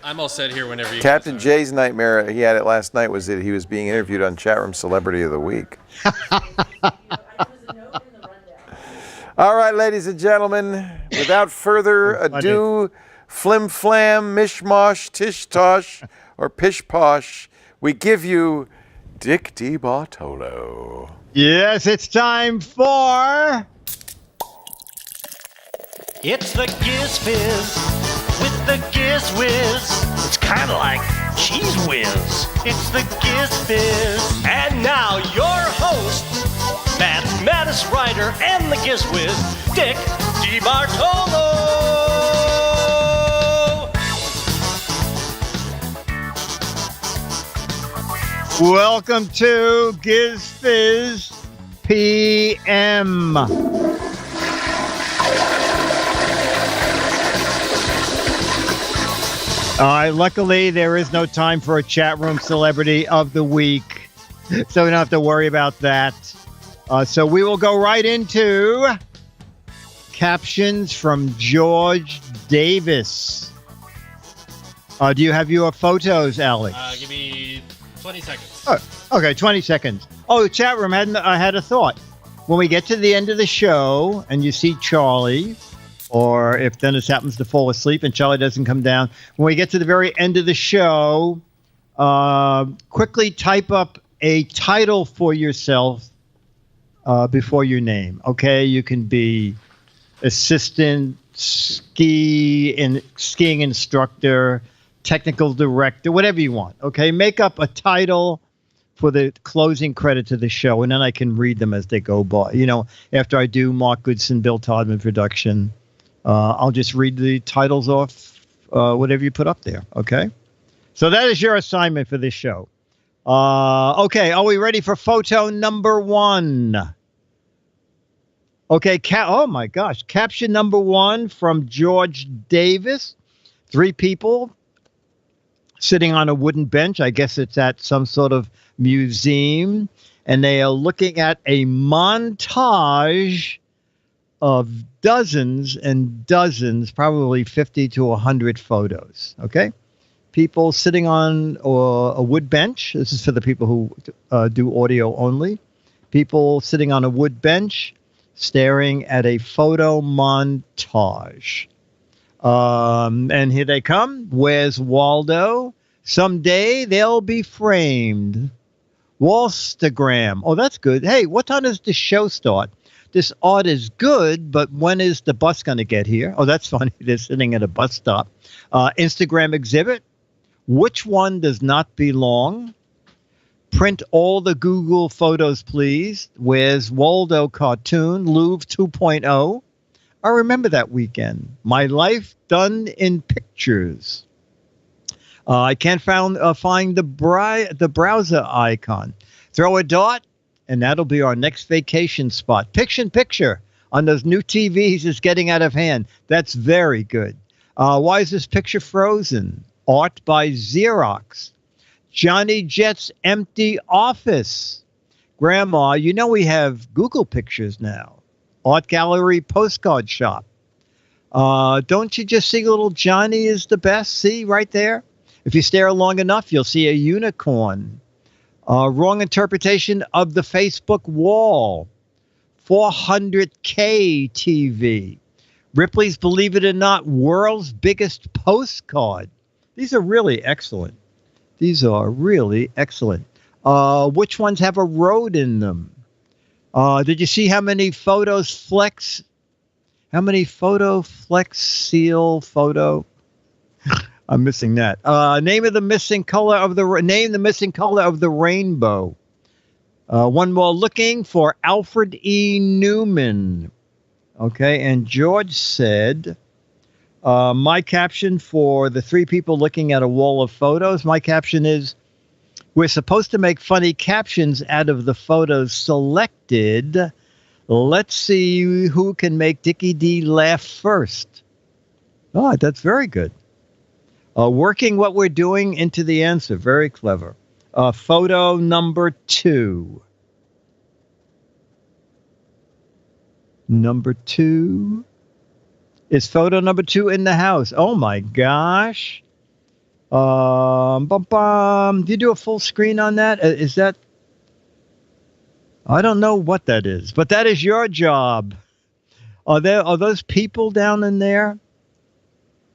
I'm all set here whenever you Captain guys are. Jay's nightmare, he had it last night, was that he was being interviewed on Chatroom Celebrity of the Week. All right, ladies and gentlemen, without further ado, flim flam, mishmash, tish tosh, or pish posh, we give you Dick DeBartolo. Yes, it's time for... It's the Giz Fiz with the Giz Whiz. It's kind of like Cheese Whiz. It's the Giz Fiz. And now your host, mathematics writer and the Giz Whiz, Dick DeBartolo. Welcome to GizFiz PM. Luckily, there is no time for a chat room celebrity of the week, so we don't have to worry about that. So we will go right into captions from George Davis. Do you have your photos, Alex? Give me 20 seconds. Oh, okay, 20 seconds. Oh, the chat room, I had a thought. When we get to the end of the show and you see Charlie, or if Dennis happens to fall asleep and Charlie doesn't come down, when we get to the very end of the show, quickly type up a title for yourself before your name. Okay, you can be assistant skiing instructor, technical director, whatever you want. Okay, make up a title for the closing credit to the show, and then I can read them as they go by. You know, after I do Mark Goodson, Bill Todman production, I'll just read the titles off whatever you put up there. Okay, so that is your assignment for this show. Okay, are we ready for photo number one? Okay, oh my gosh, caption number one from George Davis. 3 people sitting on a wooden bench. I guess it's at some sort of museum, and they are looking at a montage of dozens and dozens, probably 50 to 100 photos. Okay, people sitting on a wood bench. This is for the people who do audio only. People sitting on a wood bench, staring at a photo montage. And here they come. Where's Waldo? Someday they'll be framed. Wallstagram. Oh, that's good. Hey, what time does the show start? This art is good, but when is the bus going to get here? Oh, that's funny. They're sitting at a bus stop. Instagram exhibit. Which one does not belong? Print all the Google photos, please. Where's Waldo cartoon? Louvre 2.0. I remember that weekend. My life done in pictures. I can't find the browser icon. Throw a dot, and that'll be our next vacation spot. Picture on those new TVs is getting out of hand. That's very good. Why is this picture frozen? Art by Xerox. Johnny Jet's empty office. Grandma, you know we have Google Pictures now. Art gallery postcard shop. Don't you just see little Johnny is the best? See right there? If you stare long enough, you'll see a unicorn. Wrong interpretation of the Facebook wall. 400K TV. Ripley's Believe It or Not, world's biggest postcard. These are really excellent. Which ones have a road in them? Did you see how many photos Flex? How many Flex seal photo? I'm missing that. Name the missing color of the rainbow. One more, looking for Alfred E. Newman. Okay, and George said, my caption for the 3 people looking at a wall of photos, my caption is, we're supposed to make funny captions out of the photos selected. Let's see who can make Dickie D laugh first. Oh, that's very good. Working what we're doing into the answer. Very clever. Photo number 2. Number 2. Is photo number 2 in the house? Oh, my gosh. Do you do a full screen on that? Is that? I don't know what that is, but that is your job. Are those people down in there?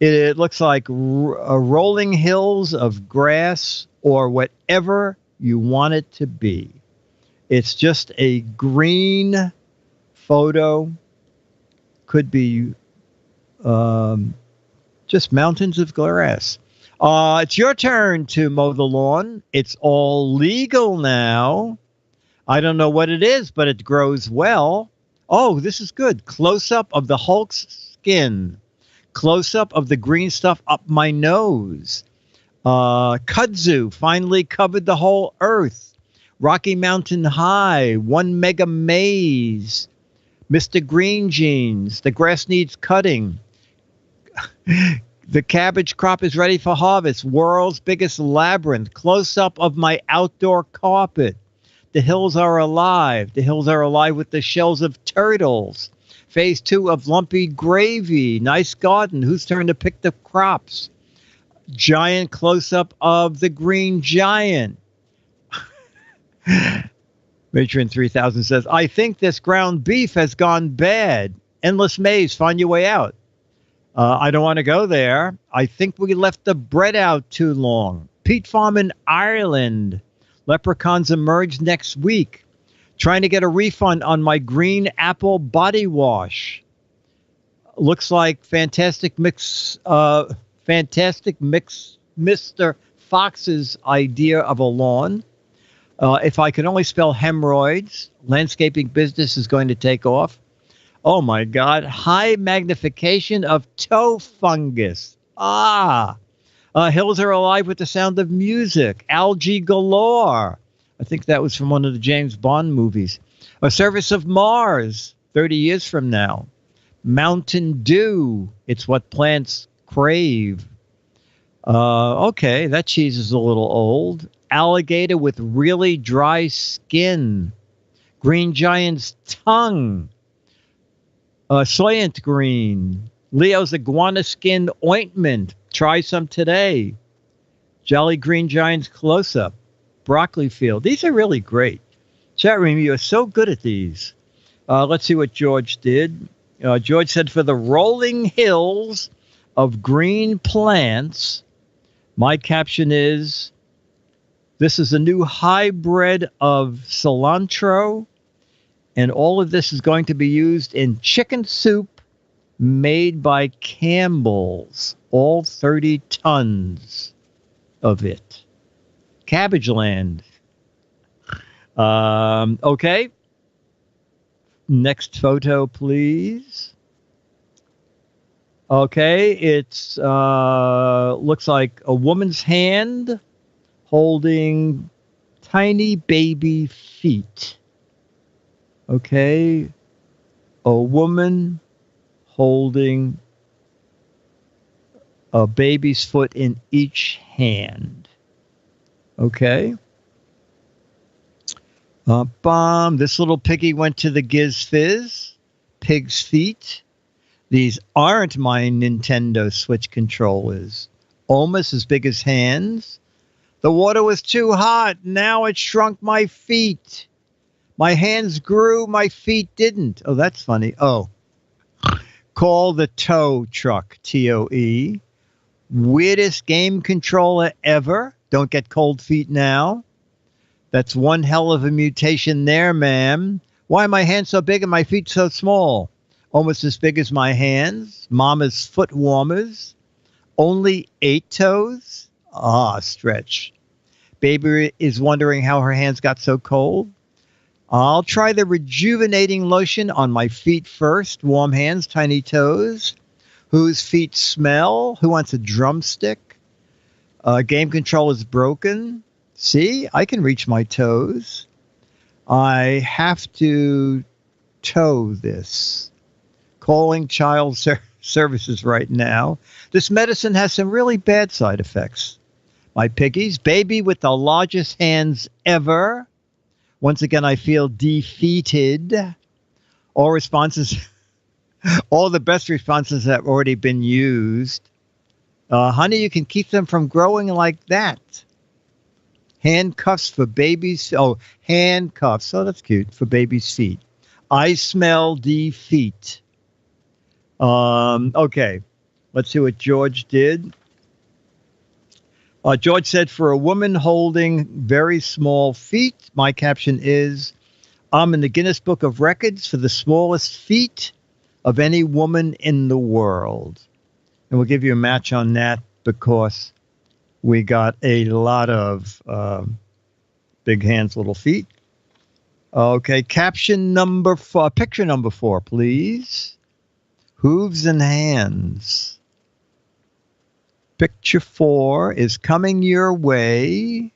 It looks like rolling hills of grass or whatever you want it to be. It's just a green photo. Could be just mountains of grass. It's your turn to mow the lawn. It's all legal now. I don't know what it is, but it grows well. Oh, this is good. Close-up of the Hulk's skin. Close-up of the green stuff up my nose. Kudzu finally covered the whole earth. Rocky Mountain High. 1 mega maze. Mr. Green Jeans. The grass needs cutting. The cabbage crop is ready for harvest. World's biggest labyrinth. Close-up of my outdoor carpet. The hills are alive. The hills are alive with the shells of turtles. Phase 2 of lumpy gravy. Nice garden. Whose turn to pick the crops? Giant close-up of the green giant. Matron 3000 says, I think this ground beef has gone bad. Endless maze. Find your way out. I don't want to go there. I think we left the bread out too long. Peat Farm in Ireland. Leprechauns emerge next week. Trying to get a refund on my green apple body wash. Looks like Fantastic Mix, Mr. Fox's idea of a lawn. If I can only spell hemorrhoids, landscaping business is going to take off. Oh my God, high magnification of toe fungus. Hills are alive with the sound of music. Algae galore. I think that was from one of the James Bond movies. A Service of Mars, 30 years from now. Mountain Dew. It's what plants crave. Okay, that cheese is a little old. Alligator with really dry skin. Green Giant's tongue. Soylent Green. Leo's iguana skin ointment. Try some today. Jolly Green Giant's close-up. Broccoli field. These are really great. Chat room, you are so good at these. Let's see what George did. George said, for the rolling hills of green plants, my caption is, this is a new hybrid of cilantro, and all of this is going to be used in chicken soup made by Campbell's. All 30 tons of it. Cabbage land. Okay. Next photo, please. Okay, it's looks like a woman's hand holding tiny baby feet. Okay, a woman holding a baby's foot in each hand. Okay. This little piggy went to the Giz Fiz. Pig's feet. These aren't my Nintendo Switch controllers. Almost as big as hands. The water was too hot. Now it shrunk my feet. My hands grew. My feet didn't. Oh, that's funny. Oh. Call the tow truck. TOE. Weirdest game controller ever. Don't get cold feet now. That's one hell of a mutation there, ma'am. Why are my hands so big and my feet so small? Almost as big as my hands. Mama's foot warmers. Only 8 toes? Stretch. Baby is wondering how her hands got so cold. I'll try the rejuvenating lotion on my feet first. Warm hands, tiny toes. Whose feet smell? Who wants a drumstick? Game control is broken. See, I can reach my toes. I have to tow this. Calling child services right now. This medicine has some really bad side effects. My piggies, baby with the largest hands ever. Once again, I feel defeated. All responses, all the best responses have already been used. Honey, you can keep them from growing like that. Handcuffs for babies. Oh, handcuffs. Oh, that's cute. For babies' feet. I smell defeat. Okay. Let's see what George did. George said, for a woman holding very small feet, my caption is, I'm in the Guinness Book of Records for the smallest feet of any woman in the world. And we'll give you a match on that because we got a lot of big hands, little feet. Okay, caption number 4, picture number 4, please. Hooves and hands. Picture 4 is coming your way.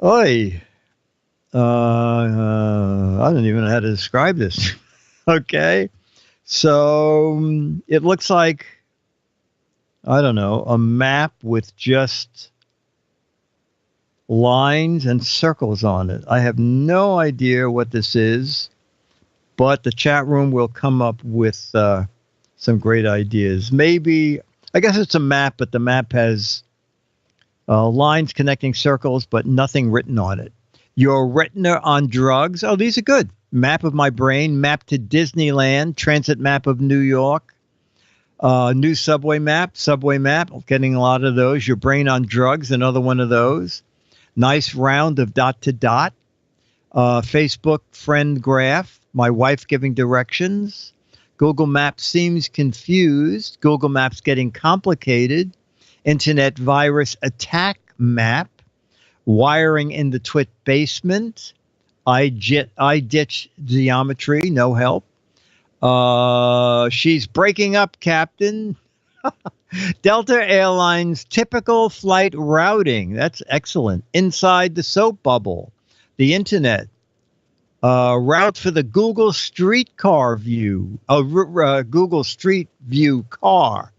Oi. I don't even know how to describe this. Okay. So it looks like, I don't know, a map with just lines and circles on it. I have no idea what this is, but the chat room will come up with some great ideas. Maybe, I guess it's a map, but the map has lines connecting circles, but nothing written on it. Your retina on drugs. Oh, these are good. Map of my brain, map to Disneyland, transit map of New York, new subway map, getting a lot of those. Your brain on drugs, another one of those. Nice round of dot to dot. Facebook friend graph, my wife giving directions. Google Maps seems confused. Google Maps getting complicated. Internet virus attack map. Wiring in the Twit basement. I ditch geometry. No help. She's breaking up, Captain. Delta Airlines typical flight routing. That's excellent. Inside the soap bubble. The internet. Route for the Google Streetcar view. Google Street View car.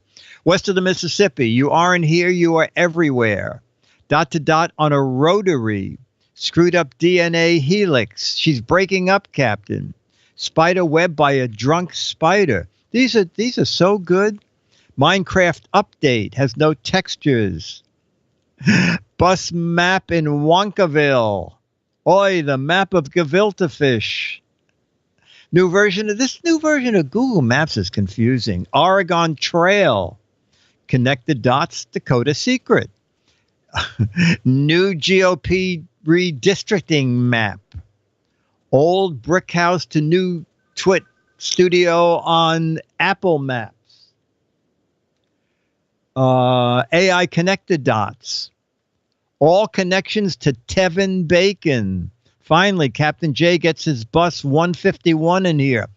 West of the Mississippi. You aren't here. You are everywhere. Dot to dot on a rotary. Screwed up DNA helix. She's breaking up, Captain. Spider web by a drunk spider. These are so good. Minecraft update has no textures. Bus map in Wonkaville. Oi, the map of Gefilte fish. New version of Google Maps is confusing. Oregon Trail. Connect the dots. Dakota Secret. New GOP redistricting map. Old brick house to new Twit studio on Apple Maps. AI connected dots. All connections to Tevin Bacon. Finally, Captain J gets his bus 151 in here.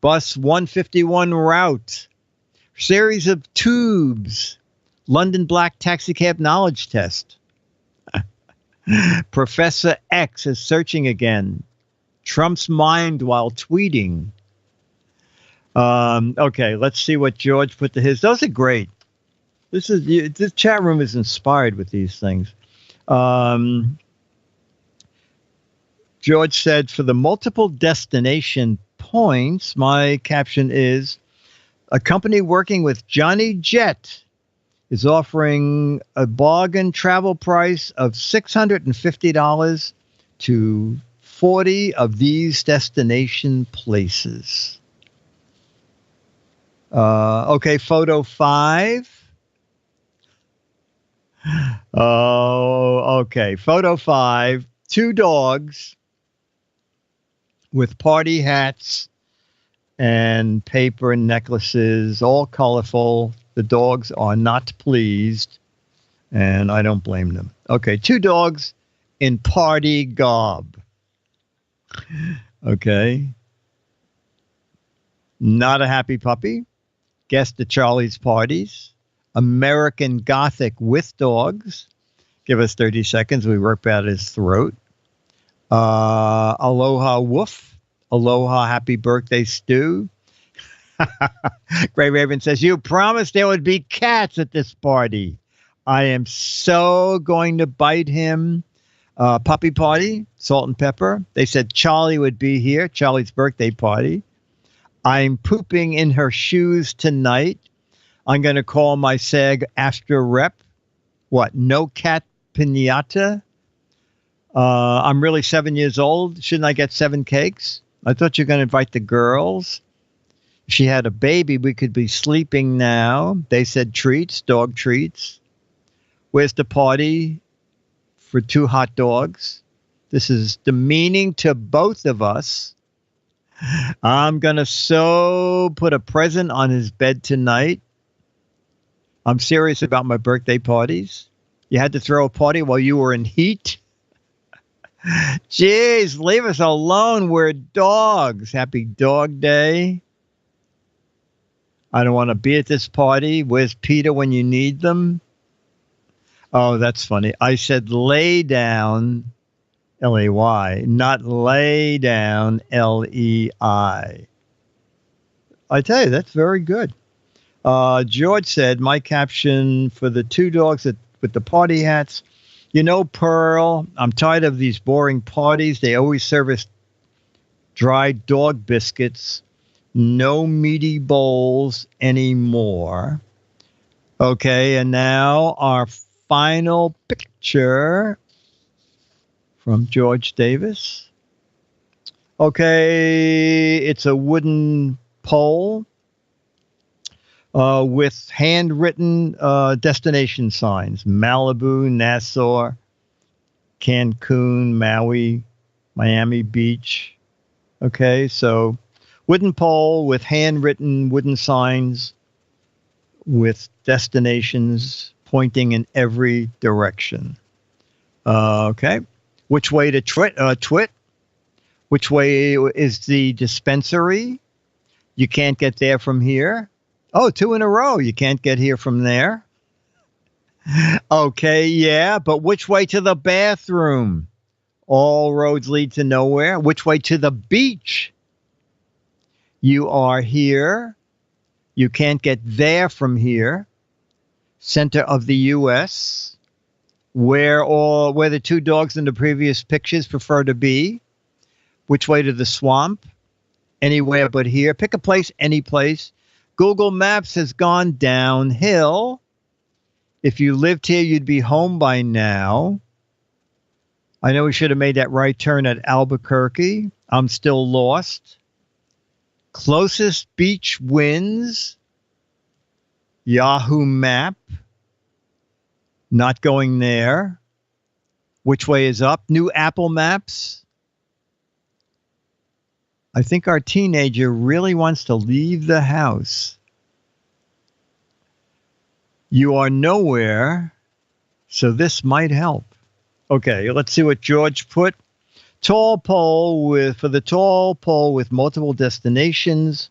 Bus 151 route. Series of tubes. London Black taxicab knowledge test. Professor X is searching again. Trump's mind while tweeting. Okay, let's see what George put to his. Those are great. This chat room is inspired with these things. George said, for the multiple destination points, my caption is, a company working with Johnny Jet is offering a bargain travel price of $650 to 40 of these destination places. Okay, photo 5. Oh, okay. Photo 5. 2 dogs with party hats and paper necklaces, all colorful. The dogs are not pleased, and I don't blame them. Okay, 2 dogs in party garb. Okay. Not a happy puppy. Guest at Charlie's parties. American Gothic with dogs. Give us 30 seconds. We rip out his throat. Aloha Woof. Aloha Happy Birthday Stew. Gray Raven says, you promised there would be cats at this party. I am so going to bite him. Puppy party, salt and pepper. They said Charlie would be here. Charlie's birthday party. I'm pooping in her shoes tonight. I'm going to call my SAG after rep. What? No cat piñata? I'm really 7 years old. Shouldn't I get 7 cakes? I thought you were going to invite the girls. If she had a baby, we could be sleeping now. They said treats, dog treats. Where's the party for 2 hot dogs? This is demeaning to both of us. I'm going to put a present on his bed tonight. I'm serious about my birthday parties. You had to throw a party while you were in heat? Jeez, leave us alone. We're dogs. Happy Dog Day. I don't want to be at this party. Where's Peter when you need them? Oh, that's funny. I said lay down, L-A-Y, not lay down, L-E-I. I tell you, that's very good. George said, my caption for the 2 dogs with the party hats. You know, Pearl, I'm tired of these boring parties. They always serve us dry dog biscuits. No meaty bowls anymore. Okay, and now our final picture from George Davis. Okay, it's a wooden pole with handwritten destination signs. Malibu, Nassau, Cancun, Maui, Miami Beach. Okay, so wooden pole with handwritten wooden signs with destinations pointing in every direction. Okay. Which way to twit? Which way is the dispensary? You can't get there from here. Oh, 2 in a row. You can't get here from there. Okay, yeah, but which way to the bathroom? All roads lead to nowhere. Which way to the beach? You are here. You can't get there from here. Center of the U.S. Where the 2 dogs in the previous pictures prefer to be. Which way to the swamp? Anywhere but here. Pick a place, any place. Google Maps has gone downhill. If you lived here, you'd be home by now. I know we should have made that right turn at Albuquerque. I'm still lost. Closest beach wins. Yahoo Map. Not going there. Which way is up? New Apple Maps. I think our teenager really wants to leave the house. You are nowhere, so this might help. Okay, let's see what George put. For the tall pole with multiple destinations.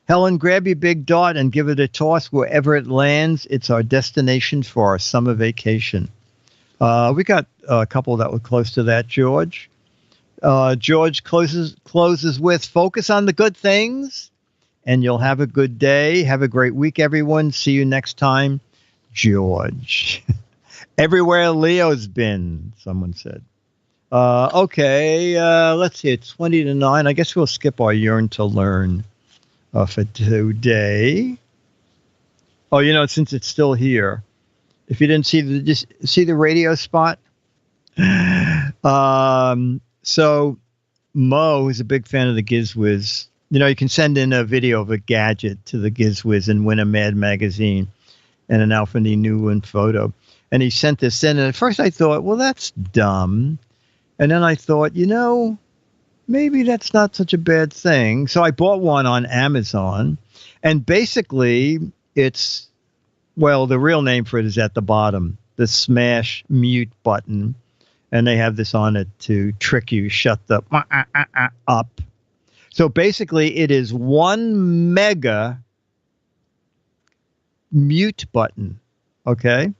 Helen, grab your big dart and give it a toss wherever it lands. It's our destination for our summer vacation. We got a couple that were close to that, George. George closes with focus on the good things and you'll have a good day. Have a great week, everyone. See you next time. George. Everywhere Leo's been, someone said. Okay, let's see. It's 20 to 9. I guess we'll skip our yearn to learn for today. Oh, since it's still here, if you didn't see the radio spot. So Mo, who's a big fan of the GizWiz, you can send in a video of a gadget to the GizWiz and win a Mad magazine and an Alpha New One photo. And he sent this in. And at first I thought, well, that's dumb. And then I thought, maybe that's not such a bad thing. So I bought one on Amazon. And basically the real name for it is at the bottom, the smash mute button. And they have this on it to trick you, shut the up. So basically, it is 1 mega mute button. Okay?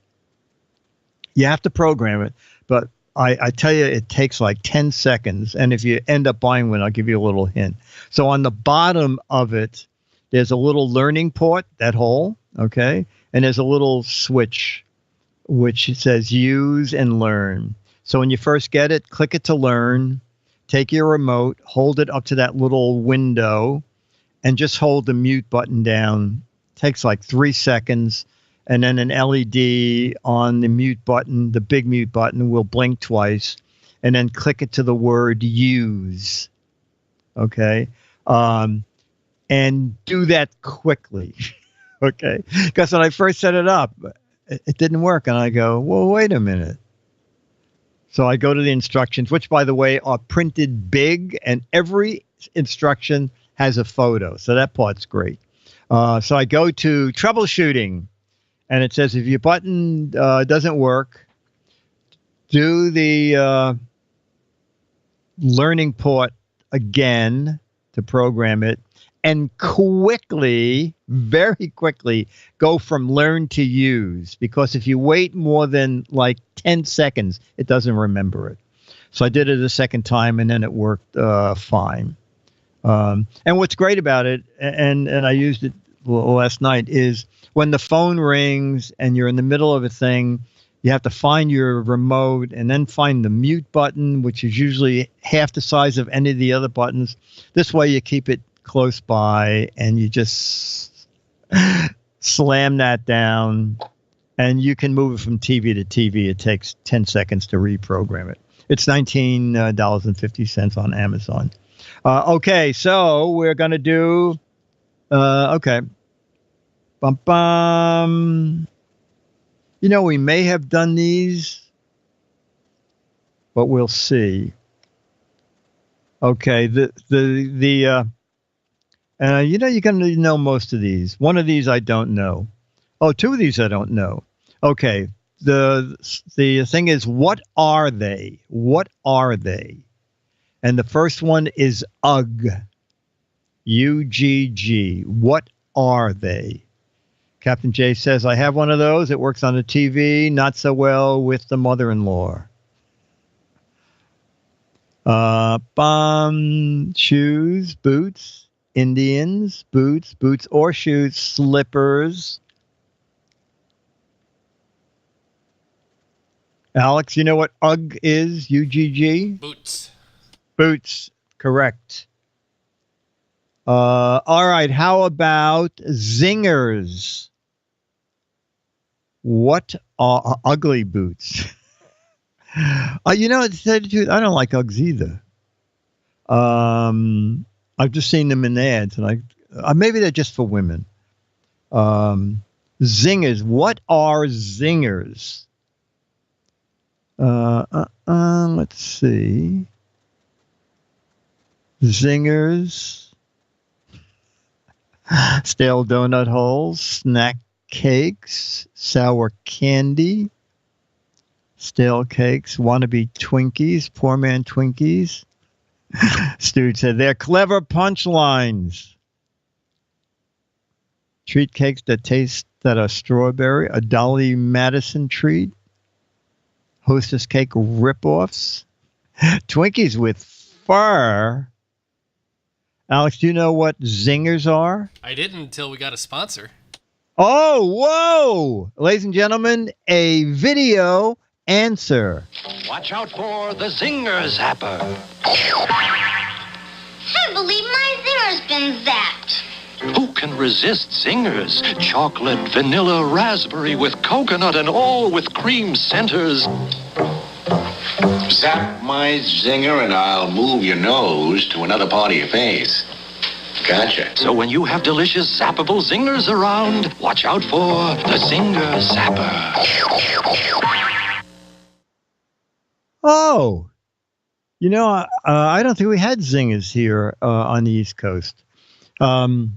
You have to program it. But I tell you, it takes like 10 seconds. And if you end up buying one, I'll give you a little hint. So on the bottom of it, there's a little learning port, that hole. Okay? And there's a little switch, which says use and learn. So when you first get it, click it to learn, take your remote, hold it up to that little window, and just hold the mute button down takes like 3 seconds. And then an LED on the mute button, the big mute button, will blink twice. And then click it to the word use. Okay. And do that quickly. Okay. Because when I first set it up, it didn't work. And I go, well, wait a minute. So I go to the instructions, which, by the way, are printed big. And every instruction has a photo. So that part's great. So I go to troubleshooting. And it says if your button doesn't work, do the learning port again to program it, and quickly, very quickly, go from learn to use. Because if you wait more than like 10 seconds, it doesn't remember it. So I did it a second time, and then it worked fine. And what's great about it, and I used it last night, is when the phone rings and you're in the middle of a thing, you have to find your remote and then find the mute button, which is usually half the size of any of the other buttons. This way you keep it close by and you just slam that down, and you can move it from TV to TV. It takes 10 seconds to reprogram it. It's $19.50 on Amazon. Okay, so we're going to do, okay. Bum, bum. You know, we may have done these, but we'll see. Okay, you know, you're going to know most of these. One of these I don't know. Oh, two of these I don't know. Okay, the thing is, what are they? What are they? And the first one is UGG. UGG. What are they? Captain J says, I have one of those. It works on the TV, not so well with the mother-in-law. Shoes, boots, Indians, boots or shoes, slippers. Alex, you know what UGG is? UGG? Boots. Boots, correct. All right, how about zingers? What are ugly boots? You know, to tell you the truth, I don't like Uggs either. I've just seen them in ads, and maybe they're just for women. Zingers. What are zingers? Let's see. Zingers. Stale donut holes, snack cakes, sour candy, stale cakes, wannabe Twinkies, poor man Twinkies. Stu said they're clever punchlines. Treat cakes that are strawberry, a Dolly Madison treat, Hostess cake ripoffs, Twinkies with fur. Alex, do you know what zingers are? I didn't until we got a sponsor. Oh, whoa! Ladies and gentlemen, a video answer. Watch out for the Zinger Zapper. I believe my zinger's been zapped. Who can resist Zingers? Chocolate, vanilla, raspberry with coconut and all with cream centers. Zap my zinger and I'll move your nose to another part of your face. Gotcha. So when you have delicious zappable zingers around, watch out for the Zinger Zapper. Oh, you know, I don't think we had zingers here on the East Coast. I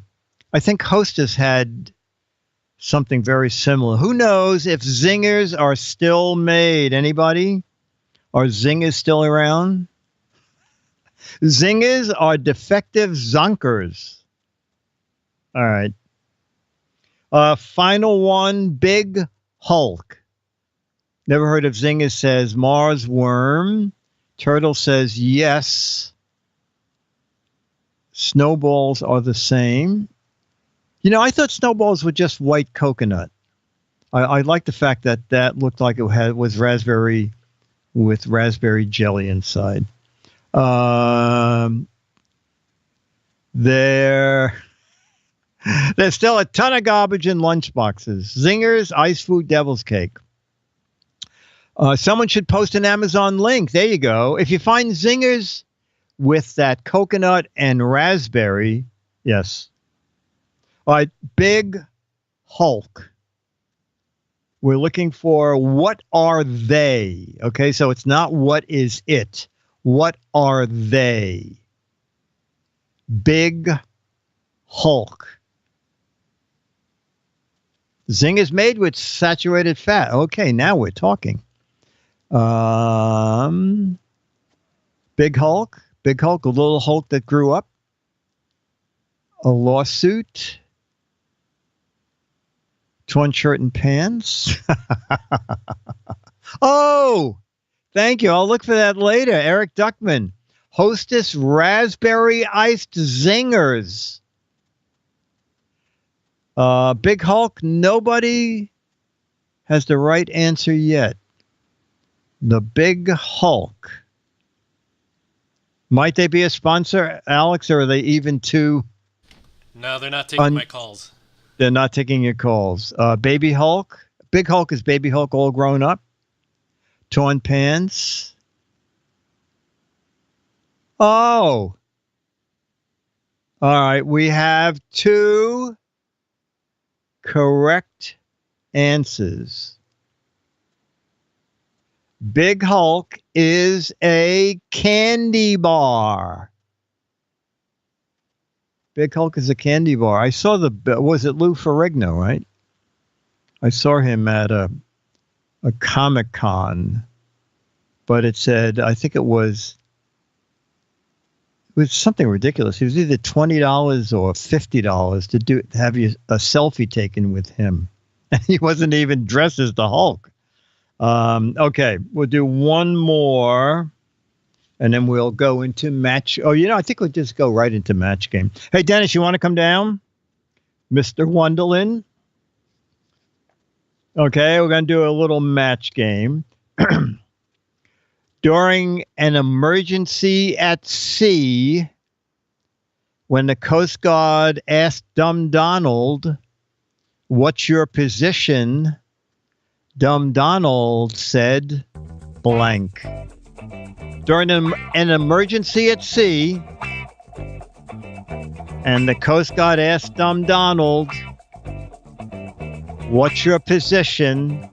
think Hostess had something very similar. Who knows if zingers are still made? Anybody? Are zingers still around? Zingers are defective zonkers. All right. Final one, Big Hulk. Never heard of zingers, says Mars Worm. Turtle says yes. Snowballs are the same. You know, I thought snowballs were just white coconut. I like the fact that that looked like it was raspberry with raspberry jelly inside. There's still a ton of garbage in lunchboxes. Zingers, ice food, devil's cake. Someone should post an Amazon link. There you go. If you find Zingers with that coconut and raspberry, yes. All right, Big Hulk. We're looking for what are they? Okay, so it's not what is it. What are they? Big Hulk. Zing is made with saturated fat. Okay, now we're talking. Big Hulk. Big Hulk, a little Hulk that grew up. A lawsuit. Torn shirt and pants. Oh, thank you. I'll look for that later. Eric Duckman. Hostess raspberry iced zingers. Big Hulk. Nobody has the right answer yet. The Big Hulk. Might they be a sponsor, Alex, or are they even too? No, they're not taking my calls. They're not taking your calls. Baby Hulk. Big Hulk is Baby Hulk all grown up. Torn pants. Oh. All right. We have 2 correct answers. Big Hulk is a candy bar. Big Hulk is a candy bar. I saw was it Lou Ferrigno, right? I saw him at a Comic-Con, but it said, I think it was something ridiculous. It was either $20 or $50 to have a selfie taken with him. And he wasn't even dressed as the Hulk. Okay, we'll do one more. And then we'll go into match. Oh, I think we'll just go right into match game. Hey, Dennis, you want to come down? Mr. Wonderland. Okay, we're going to do a little match game. During an emergency at sea, when the Coast Guard asked Dumb Donald, "What's your position?" Dumb Donald said, blank. During an emergency at sea, and the Coast Guard asked Dumb Donald, "What's your position?"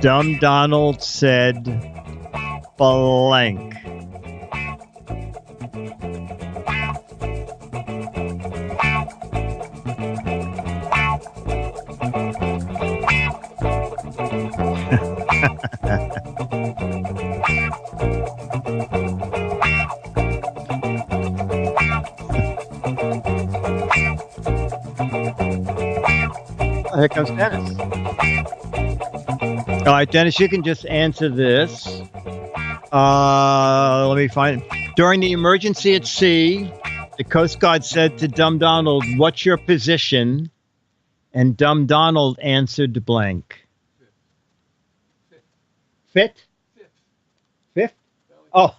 Dumb Donald said, blank. Here comes Dennis. All right, Dennis, you can just answer this. Let me find it. During the emergency at sea, the Coast Guard said to Dumb Donald, "What's your position?" And Dumb Donald answered blank. Fifth? Oh,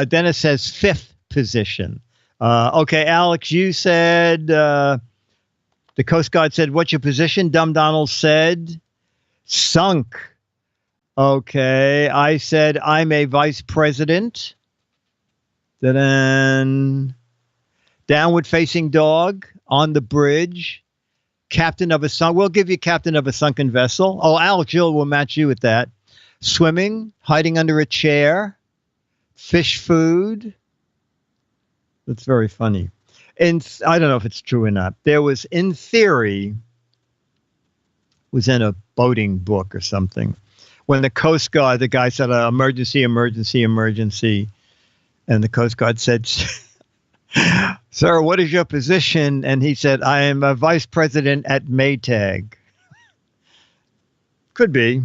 Dennis says 5th position. Okay, Alex, you said the Coast Guard said, "What's your position?" Dumb Donald said, "Sunk." Okay, I said, "I'm a vice president." Then downward facing dog on the bridge. Captain of a sunk. We'll give you captain of a sunken vessel. Oh, Alex, Jill will match you with that. Swimming, hiding under a chair, fish food. That's very funny. And I don't know if it's true or not. There was, in theory, was in a boating book or something, when the Coast Guard, the guy said, emergency, emergency, emergency. And the Coast Guard said, "Sir, what is your position?" And he said, "I am a vice president at Maytag." Could be.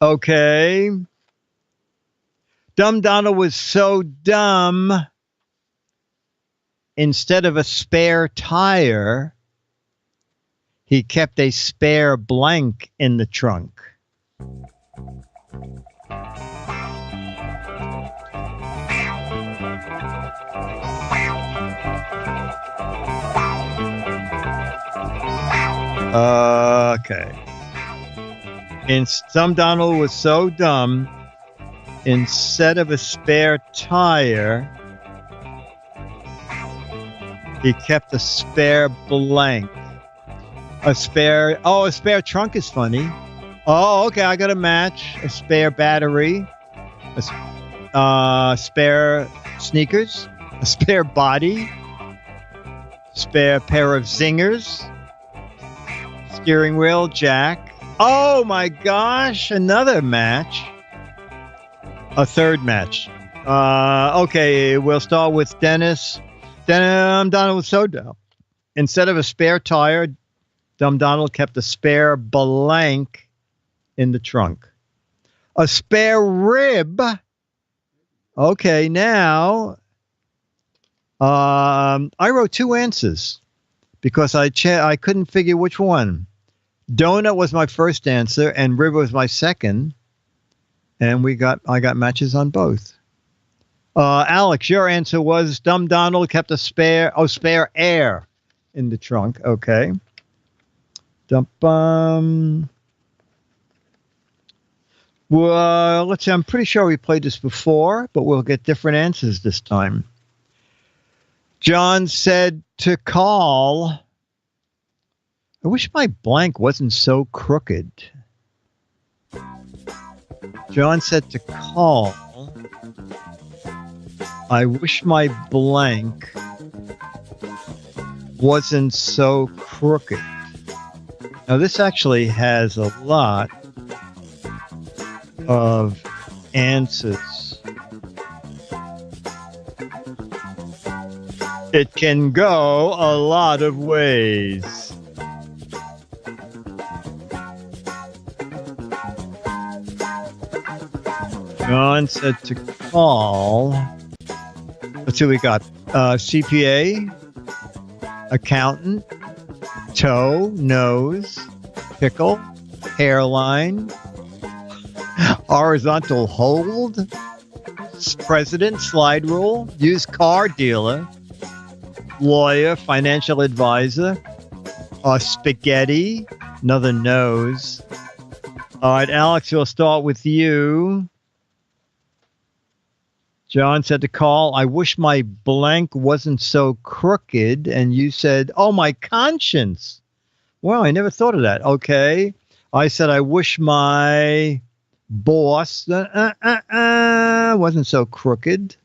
Okay. Dumb Donald was so dumb, instead of a spare tire, he kept a spare blank in the trunk. Okay. And Dumb Donald was so dumb, instead of a spare tire, he kept a spare blank. A spare trunk is funny. Oh, okay, I got a match. A spare battery. Spare sneakers. A spare body. Spare pair of zingers. Steering wheel, jack. Oh my gosh, another match. A third match. Okay, we'll start with Dennis. Dumb Donald was so dumb. Instead of a spare tire, Dumb Donald kept a spare blank in the trunk. A spare rib. Okay, now I wrote two answers because I couldn't figure which one. Donut was my first answer and rib was my second, and I got matches on both. Alex, your answer was Dumb Donald kept a spare air in the trunk. Okay. Well, let's see. I'm pretty sure we played this before, but we'll get different answers this time. John said to call. I wish my blank wasn't so crooked. John said to call. I wish my blank wasn't so crooked. Now, this actually has a lot of answers. It can go a lot of ways. John said to call. Let's see what we got. CPA, accountant, toe, nose, pickle, hairline, horizontal hold, president, slide rule, used car dealer, lawyer, financial advisor, spaghetti, another nose. All right, Alex, we'll start with you. John said to call, I wish my blank wasn't so crooked. And you said, oh, my conscience. Well, I never thought of that. Okay. I said, I wish my boss wasn't so crooked.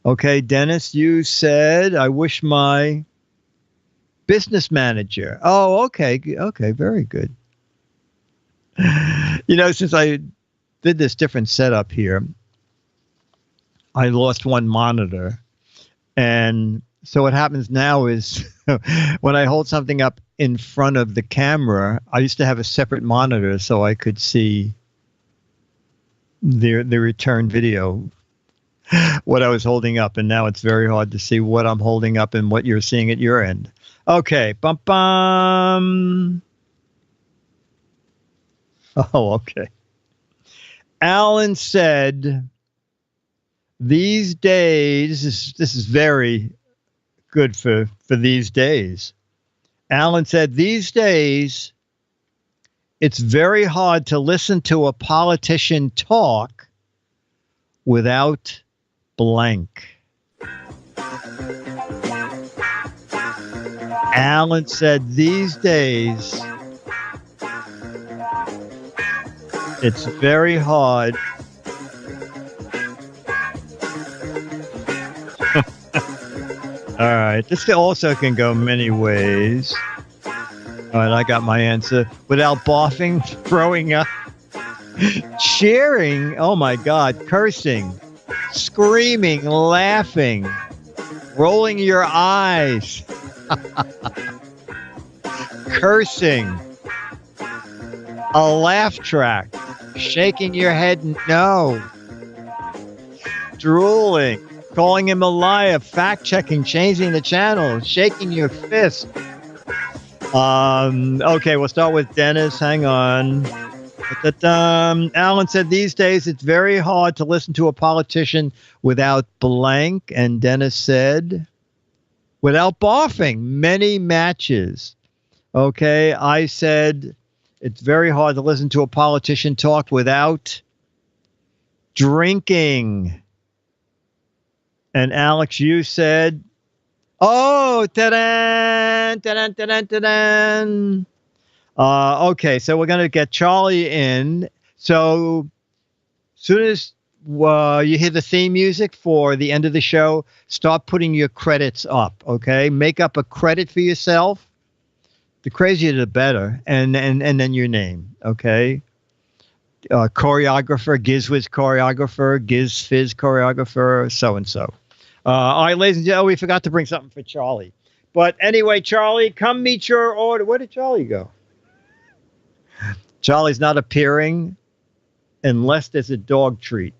Okay, Dennis, you said, I wish my business manager. Oh, okay. Okay, very good. Since I did this different setup here, I lost one monitor. And so what happens now is when I hold something up in front of the camera, I used to have a separate monitor so I could see the return video, what I was holding up. And now it's very hard to see what I'm holding up and what you're seeing at your end. Okay. Bum, bum. Oh, okay. Alan said, these days, this is very good for these days. Alan said, these days, it's very hard to listen to a politician talk without blank. Alan said, these days, it's very hard. All right. This also can go many ways. All right. I got my answer. Without barfing, throwing up, cheering. Oh, my God. Cursing, screaming, laughing, rolling your eyes, cursing, a laugh track, shaking your head no, drooling, calling him a liar, fact-checking, changing the channel, shaking your fist. Okay, we'll start with Dennis. Hang on. Alan said these days it's very hard to listen to a politician without blank. And Dennis said without barfing. Many matches. Okay. I said it's very hard to listen to a politician talk without drinking. And Alex, you said, oh, ta-dan, ta-dan, ta-dan, ta-dan. Okay, so we're going to get Charlie in. So soon as you hear the theme music for the end of the show, start putting your credits up, okay? Make up a credit for yourself. The crazier, the better. And then your name, okay? Choreographer, GizFiz choreographer, Giz Fiz choreographer, so-and-so. All right, ladies and gentlemen, we forgot to bring something for Charlie. But anyway, Charlie, come meet your order. Where did Charlie go? Charlie's not appearing unless there's a dog treat.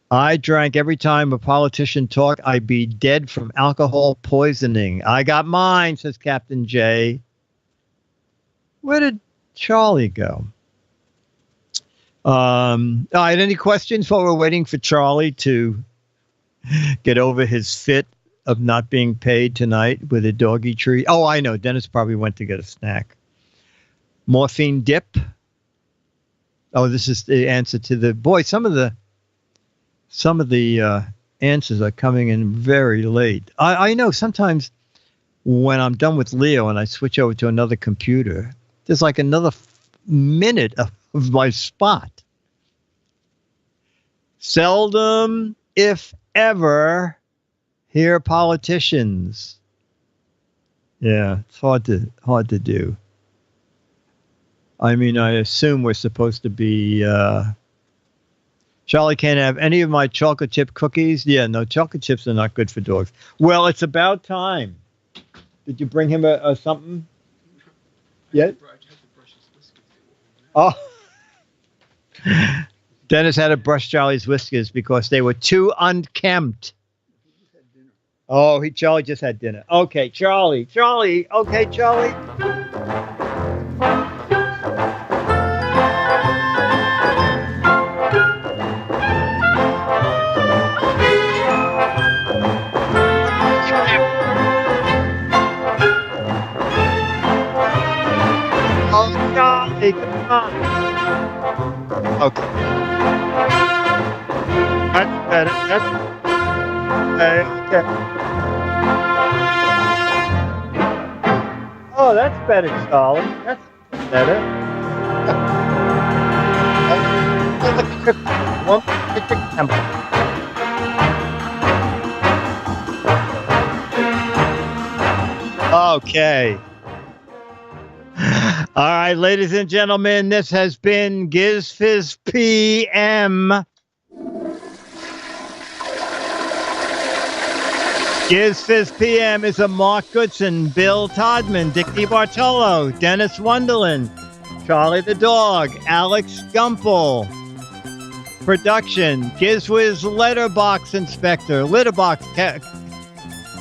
I drank every time a politician talked. I'd be dead from alcohol poisoning. I got mine, says Captain J. Where did Charlie go? All right, any questions while we're waiting for Charlie to get over his fit of not being paid tonight with a doggy treat? Oh, I know. Dennis probably went to get a snack. Morphine dip. Oh, this is the answer to the boy. Some of the answers are coming in very late. I know sometimes when I'm done with Leo and I switch over to another computer, there's like another minute of my spot. Seldom, if ever, hear politicians. Yeah, it's hard to do. I mean, I assume we're supposed to be. Charlie can't have any of my chocolate chip cookies. Yeah, no, chocolate chips are not good for dogs. Well, it's about time. Did you bring him a something? Yeah. Oh. Dennis had to brush Charlie's whiskers because they were too unkempt. Oh, Charlie just had dinner. Okay, Charlie. Okay, Charlie. Oh, Charlie, come on. Okay. That's better. Okay. Oh, that's better, Charlie. That's better. Okay. All right, ladies and gentlemen, this has been GizFiz PM. GizFiz PM is a Mark Goodson, Bill Todman, Dick DeBartolo, Dennis Wonderland, Charlie the Dog, Alex Gumpel. Production, GizFiz Letterbox Inspector, Litterbox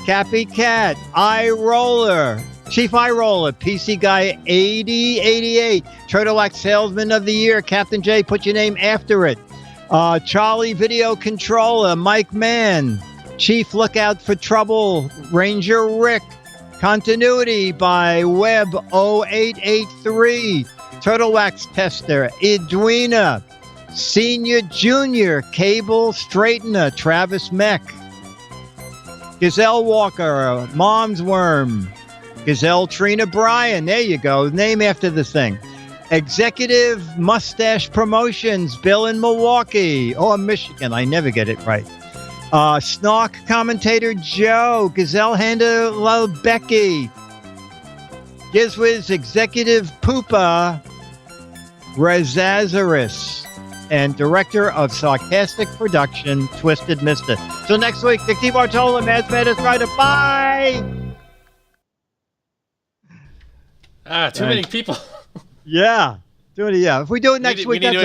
Cappy Cat, iRoller, Chief iRoller, PC Guy 8088, Turtle Act Salesman of the Year, Captain J, put your name after it. Charlie Video Controller, Mike Mann, Chief Lookout for Trouble, Ranger Rick, Continuity by Web 0883, Turtle Wax Tester, Edwina, Senior Junior, Cable Straightener, Travis Meck, Gazelle Walker, Mom's Worm, Gazelle Trina Bryan, there you go, name after the thing. Executive Mustache Promotions, Bill in Milwaukee, or Michigan, I never get it right. Snark Commentator Joe, Gazelle Handler Becky, GizFiz Executive Poopa, Rezazaris, and Director of Sarcastic Production, Twisted Mister. Till next week, Dick DeBartolo, Mads Matters Rider, bye! Too many people. Yeah. If we do it next week, that's